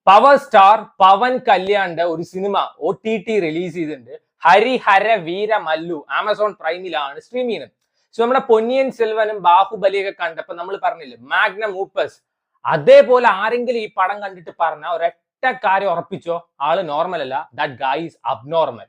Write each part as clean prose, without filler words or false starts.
Power star പവൻ കല്യാണിന്റെ ഒരു cinema OTT release ചെയ്തിട്ടുണ്ട്. ഹരിഹര വീര Mallu Amazon പ്രൈമിലാണ് stream ചെയ്യുന്നത്. സോ നമ്മുടെ പൊന്നിയൻ സെൽവനും ബാഹുബലിയൊക്കെ കണ്ടപ്പോ നമ്മൾ പറഞ്ഞില്ലേ മാഗ്നം ഊപ്പസ്, അതേപോലെ ആരെങ്കിലും ഈ പടം കണ്ടിട്ട് പറഞ്ഞ ഒരൊറ്റ കാര്യം ഉറപ്പിച്ചോ, ആള് നോർമൽ അല്ല, ദാറ്റ് ഗായ് ഈസ് അബ്നോർമൽ.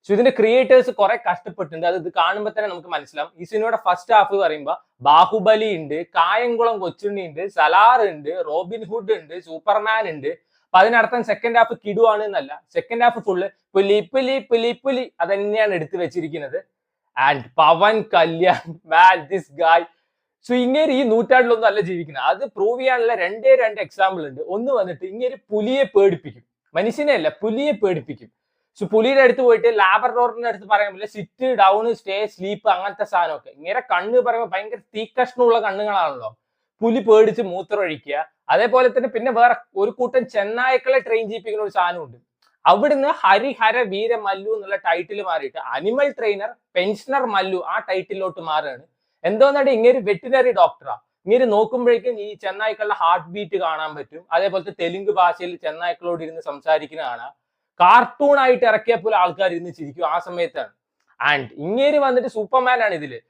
സോ ഇതിന്റെ ക്രിയേറ്റേഴ്സ് കുറെ കഷ്ടപ്പെട്ടിട്ടുണ്ട്. അത് ഇത് കാണുമ്പോൾ തന്നെ നമുക്ക് മനസ്സിലാവും. ഈ സിനിമയുടെ ഫസ്റ്റ് ഹാഫ് പറയുമ്പോൾ ബാഹുബലി ഉണ്ട്, കായംകുളം കൊച്ചുണ്ണി ഉണ്ട്, സലാർ ഉണ്ട്, റോബിൻ ഹുഡ് ഉണ്ട്, സൂപ്പർമാൻ ഉണ്ട്. അപ്പൊ അതിനർത്ഥം സെക്കൻഡ് ഹാഫ് കിടുവാണ് എന്നല്ല. സെക്കൻഡ് ഹാഫ് ഫുള്ള് പുലി പുലി പുലി പുലി അതന്നെയാണ് എടുത്തു വെച്ചിരിക്കുന്നത്. And Pawan Kalyan, man this guy. So ഇങ്ങനെ ഈ നൂറ്റാണ്ടിലൊന്നും അല്ല ജീവിക്കുന്നത്. അത് പ്രൂവ് ചെയ്യാനുള്ള രണ്ട് എക്സാമ്പിൾ ഉണ്ട്. ഒന്ന് വന്നിട്ട് ഇങ്ങനെ പുലിയെ പേടിപ്പിക്കും, മനുഷ്യനെ അല്ല പുലിയെ പേടിപ്പിക്കും. സോ പുലിയുടെ അടുത്ത് പോയിട്ട് ലാബറട്ടോറിന്റെ അടുത്ത് പറയാൻ പറ്റില്ല, സിറ്റ് ഡൗൺ സ്റ്റേ സ്ലീപ്പ് അങ്ങനത്തെ സാധനമൊക്കെ. ഇങ്ങനെ കണ്ണ് പറയുമ്പോൾ ഭയങ്കര തീക്കഷ്ണമുള്ള കണ്ണുകളാണല്ലോ. പുലി പേടിച്ച് മൂത്രമൊഴിക്കുക. അതേപോലെ തന്നെ പിന്നെ വേറെ ഒരു കൂട്ടം ചെന്നായ്ക്കളെ ട്രെയിൻ ചെയ്യിപ്പിക്കുന്ന ഒരു സാധനമുണ്ട്. അവിടുന്ന് ഹരിഹര വീര മല്ലു എന്നുള്ള ടൈറ്റിൽ മാറിയിട്ട് അനിമൽ ട്രെയിനർ പെൻഷനർ മല്ലു ആ ടൈറ്റിലോട്ട് മാറുകയാണ്. എന്തോന്നാണ് ഇങ്ങനെ വെറ്റിനറി ഡോക്ടറാ. ഇങ്ങനെ നോക്കുമ്പോഴേക്കും ഈ ചെന്നായ്ക്കളുടെ ഹാർട്ട് ബീറ്റ് കാണാൻ പറ്റും. അതേപോലത്തെ തെലുങ്ക് ഭാഷയിൽ ചെന്നായ്ക്കളോട് ഇരുന്ന് സംസാരിക്കുന്ന കാണാം. കാർട്ടൂൺ ആയിട്ട് ഇറക്കിയപ്പോൾ ആൾക്കാർ ഇരുന്ന് ചിരിക്കും ആ സമയത്താണ്. ആൻഡ് ഇങ്ങേര് വന്നിട്ട് സൂപ്പർമാൻ ആണ് ഇതില്.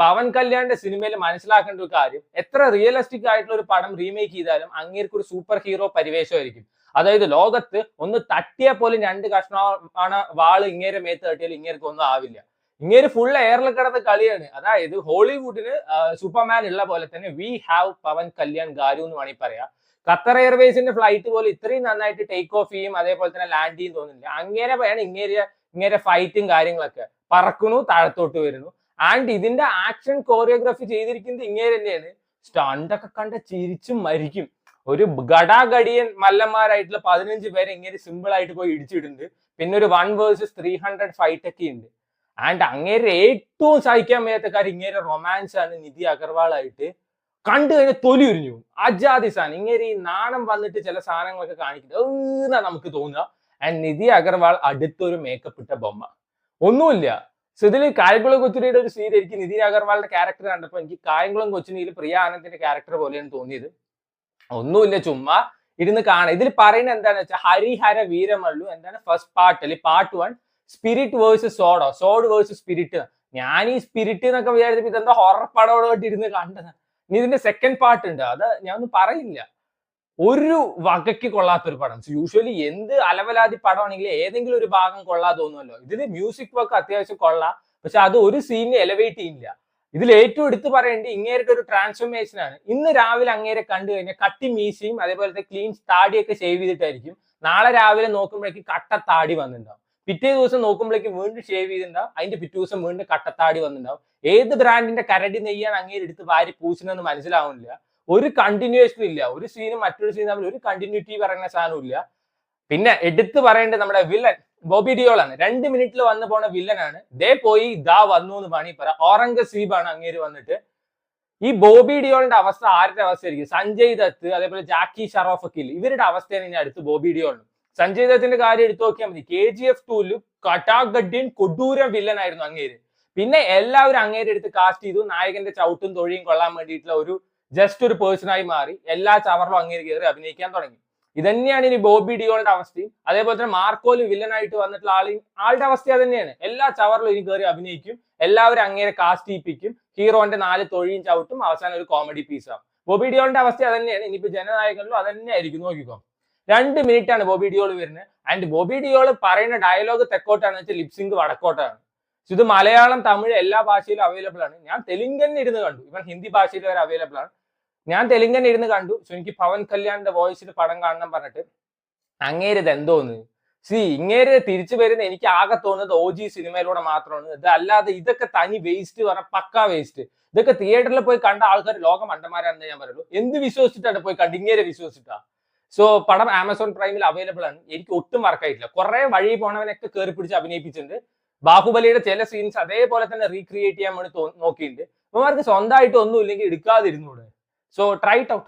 പവൻ കല്യാണിന്റെ സിനിമയിൽ മനസ്സിലാക്കേണ്ട ഒരു കാര്യം, എത്ര റിയലിസ്റ്റിക് ആയിട്ടുള്ള ഒരു പടം റീമേക്ക് ചെയ്താലും അങ്ങേർക്ക് ഒരു സൂപ്പർ ഹീറോ പരിവേഷമായിരിക്കും. അതായത് ലോകത്ത് ഒന്ന് തട്ടിയാൽ പോലും 2 കഷ്ണമാണ് വാള് ഇങ്ങേരെ മേത്ത് തട്ടിയാൽ ഇങ്ങേർക്ക് ഒന്നും ആവില്ല. ഇങ്ങേര് ഫുൾ എയറിൽ കിടന്ന കളിയാണ്. അതായത് ഹോളിവുഡിന് സൂപ്പർമാൻ ഉള്ള പോലെ തന്നെ വി ഹാവ് പവൻ കല്യാൺ ഗാരു എന്ന് വേണമെങ്കിൽ പറയാം. ഖത്തർ എയർവേസിന്റെ ഫ്ലൈറ്റ് പോലെ ഇത്രയും നന്നായിട്ട് ടേക്ക് ഓഫ് ചെയ്യും അതേപോലെ തന്നെ ലാൻഡ് ചെയ്യും തോന്നുന്നില്ല. അങ്ങേരെ പറയാണ് ഇങ്ങേരെ ഫൈറ്റും കാര്യങ്ങളൊക്കെ. പറക്കുന്നു, താഴത്തോട്ട് വരുന്നു. ആൻഡ് ഇതിന്റെ ആക്ഷൻ കോറിയോഗ്രാഫി ചെയ്തിരിക്കുന്നത് ഇങ്ങേര് തന്നെയാണ്. സ്റ്റണ്ടൊക്കെ കണ്ട ചിരിച്ചും മരിക്കും. ഒരു ഗടാഗടിയൻ മല്ലന്മാരായിട്ടുള്ള 15 പേരെ ഇങ്ങനെ സിമ്പിൾ ആയിട്ട് പോയി ഇടിച്ചിട്ടുണ്ട്. പിന്നെ ഒരു 1 vs 300 ഫൈറ്റ് ഒക്കെ ഉണ്ട്. ആൻഡ് അങ്ങേരെ ഏറ്റവും സഹിക്കാൻ വയ്യാത്ത കാര്യം ഇങ്ങേരെ റൊമാൻസ് ആണ് നിധി അഗർവാൾ ആയിട്ട്. കണ്ടു കഴിഞ്ഞാൽ തൊലി ഉരിഞ്ഞു. അജാതി സാധനം. ഇങ്ങനെ ഈ നാണം വന്നിട്ട് ചില സാധനങ്ങളൊക്കെ കാണിക്കുന്നത് നമുക്ക് തോന്നുക. ആൻഡ് നിധി അഗർവാൾ അടുത്തൊരു മേക്കപ്പ് ഇട്ട ബൊമ്മ ഒന്നുമില്ല. സോ ഇതിൽ കായംകുളം കൊച്ചുണ്ണിയുടെ ഒരു സീൻ എനിക്ക് നിധി അഗർവാളിന്റെ ക്യാരക്ടർ കണ്ടപ്പോൾ എനിക്ക് കായംകുളം കൊച്ചുണ്ണിയിൽ പ്രിയ ആനന്ദിന്റെ ക്യാരക്ടർ പോലെയാണ് തോന്നിയത്. ഒന്നുമില്ല, ചുമ്മാ ഇരുന്ന് കാണാം. ഇതിൽ പറയുന്നത് എന്താണെന്ന് വെച്ചാൽ ഹരിഹര വീരമല്ലു എന്താണ് ഫസ്റ്റ് പാർട്ട് അല്ലെങ്കിൽ part 1 spirit versus sword, sword versus spirit. ഞാൻ ഈ സ്പിരിറ്റ് എന്നൊക്കെ വിചാരിച്ചപ്പോൾ ഇതെന്താ ഹൊറർ പടമായിട്ട് ഇരുന്ന് കണ്ടതാണ്. ഇനി ഇതിന്റെ സെക്കൻഡ് പാർട്ട് ഉണ്ട്, അത് ഞാൻ ഒന്നും പറയില്ല. ഒരു വകയ്ക്ക് കൊള്ളാത്തൊരു പടം. യൂഷ്വലി എന്ത് അലവലാതി പടമാണെങ്കിലും ഏതെങ്കിലും ഒരു ഭാഗം കൊള്ളാതെ തോന്നുമല്ലോ. ഇതില് മ്യൂസിക് വർക്ക് അത്യാവശ്യം കൊള്ളാം, പക്ഷെ അത് ഒരു സീനിനെ എലവേറ്റ് ചെയ്യില്ല. ഇതിൽ ഏറ്റവും എടുത്തു പറയേണ്ടത് ഇങ്ങേരുടെ ഒരു ട്രാൻസ്ഫോർമേഷൻ ആണ്. ഇന്ന് രാവിലെ അങ്ങേരെ കണ്ടു കഴിഞ്ഞാൽ കട്ടി മീശയും അതേപോലത്തെ ക്ലീൻ താടിയൊക്കെ ഷേവ് ചെയ്തിട്ടായിരിക്കും. നാളെ രാവിലെ നോക്കുമ്പോഴേക്കും കട്ടത്താടി വന്നിട്ടുണ്ടാവും. പിറ്റേ ദിവസം നോക്കുമ്പോഴേക്കും വീണ്ടും ഷേവ് ചെയ്തിട്ടുണ്ടാവും. അതിന്റെ പിറ്റേ ദിവസം വീണ്ടും കട്ടത്താടി വന്നിട്ടുണ്ടാവും. ഏത് ബ്രാൻഡിന്റെ കരടി നെയ്യാണ് അങ്ങേര് എടുത്ത് വാരി പൂശുന്നതെന്ന് മനസ്സിലാവുന്നില്ല. ഒരു കണ്ടിന്യൂവേഷൻ ഇല്ല. ഒരു സീനും മറ്റൊരു സീനും തമ്മിൽ ഒരു കണ്ടിന്യൂറ്റി പറയുന്ന സാധനം ഇല്ല. പിന്നെ എടുത്തു പറയേണ്ടത് നമ്മുടെ വില്ലൻ ബോബി ഡിയോൾ ആണ്. 2 മിനിറ്റിൽ വന്നു പോണ വില്ലനാണ്. ദേ പോയി ദാ വന്നു എന്ന് വേണമെങ്കിൽ പറയാം. ഔറംഗസീബാണ് അങ്ങേര് വന്നിട്ട്. ഈ ബോബി ഡിയോളിന്റെ അവസ്ഥ ആരുടെ അവസ്ഥയായിരിക്കും? സഞ്ജയ് ദത്ത് അതേപോലെ ജാക്കി ഷറോഫ് ഒക്കെ ഇല്ല, ഇവരുടെ അവസ്ഥയാണ് ഇനി അടുത്ത് ബോബി ഡിയോളിന്. സഞ്ജയ് ദത്തിന്റെ കാര്യം എടുത്തു നോക്കിയാൽ മതി. KGF 2 കട്ടാഗഡ്യൻ കൊടൂരം വില്ലൻ ആയിരുന്നു അങ്ങേര്. പിന്നെ എല്ലാവരും അങ്ങേരെ എടുത്ത് കാസ്റ്റ് ചെയ്തു. നായകന്റെ ചവിട്ടും തൊഴിയും കൊള്ളാൻ വേണ്ടിയിട്ടുള്ള ഒരു ജസ്റ്റ് ഒരു പേഴ്സണായി മാറി. എല്ലാ ചവറിലും അങ്ങേര് കയറി അഭിനയിക്കാൻ തുടങ്ങി. ഇതന്നെയാണ് ഇനി ബോബി ഡിയോളുടെ അവസ്ഥയും. അതേപോലെ തന്നെ മാർക്കോല് വില്ലനായിട്ട് വന്നിട്ടുള്ള ആളുടെ അവസ്ഥ തന്നെയാണ്. എല്ലാ ചവറിലും ഇനി കയറി അഭിനയിക്കും. എല്ലാവരും അങ്ങേരെ കാസ്റ്റ് ചെയ്യിപ്പിക്കും. ഹീറോന്റെ 4 തൊഴിയും ചവിട്ടും അവസാനം ഒരു കോമഡി പീസാവും. ബോബി ഡിയോളിന്റെ അവസ്ഥ അതന്നെയാണ്. ഇനിയിപ്പോ ജനനായകനിലും അതന്നെ ആയിരിക്കും. നോക്കിക്കോ, 2 മിനിറ്റ് ആണ് ബോബി ഡിയോൾ വരുന്നത്. ആൻഡ് ബോബി ഡിയോൾ പറയുന്ന ഡയലോഗ് തെക്കോട്ടാണെന്ന് വെച്ചാൽ ലിപ്സിങ്ക് വടക്കോട്ടാണ്. ഇത് മലയാളം തമിഴ് എല്ലാ ഭാഷയിലും അവൈലബിൾ ആണ്. ഞാൻ തെലുങ്കൻ ഇരുന്ന് കണ്ടു. ഇവൻ ഹിന്ദി ഭാഷയിൽ വരെ അവൈലബിൾ ആണ്. ഞാൻ തെലുങ്കൻ ഇരുന്ന് കണ്ടു. സോ എനിക്ക് പവൻ കല്യാണിന്റെ വോയിസിൽ പടം കാണണം പറഞ്ഞിട്ട് അങ്ങേര് ഇത് എന്തോന്ന്. ഇങ്ങേര് തിരിച്ചു വരുന്ന എനിക്ക് ആകെ തോന്നുന്നത് OG സിനിമയിലൂടെ മാത്രമാണ്. ഇത് അല്ലാതെ ഇതൊക്കെ തനി വേസ്റ്റ് പറഞ്ഞ പക്കാ വേസ്റ്റ്. ഇതൊക്കെ തിയേറ്ററിൽ പോയി കണ്ട ആൾക്കാർ ലോകം മണ്ടന്മാരാണെന്ന് ഞാൻ പറയുള്ളൂ. എന്ത് വിശ്വസിച്ചിട്ടാണ് പോയി കണ്ട് ഇങ്ങേരെ വിശ്വസിച്ചിട്ടാ. സോ പടം ആമസോൺ പ്രൈമിൽ അവൈലബിൾ ആണ്. എനിക്ക് ഒട്ടും വർക്കായിട്ടില്ല. കുറെ വഴി പോണവനൊക്കെ കയറി പിടിച്ച് അഭിനയിപ്പിച്ചിട്ടുണ്ട്. ബാഹുബലിയുടെ ചില സീൻസ് അതേപോലെ തന്നെ റീക്രിയേറ്റ് ചെയ്യാൻ വേണ്ടി നോക്കിയിട്ടുണ്ട്. അവർക്ക് സ്വന്തമായിട്ട് ഒന്നും ഇല്ലെങ്കിൽ എടുക്കാതിരുന്നൂടെ. So try it out.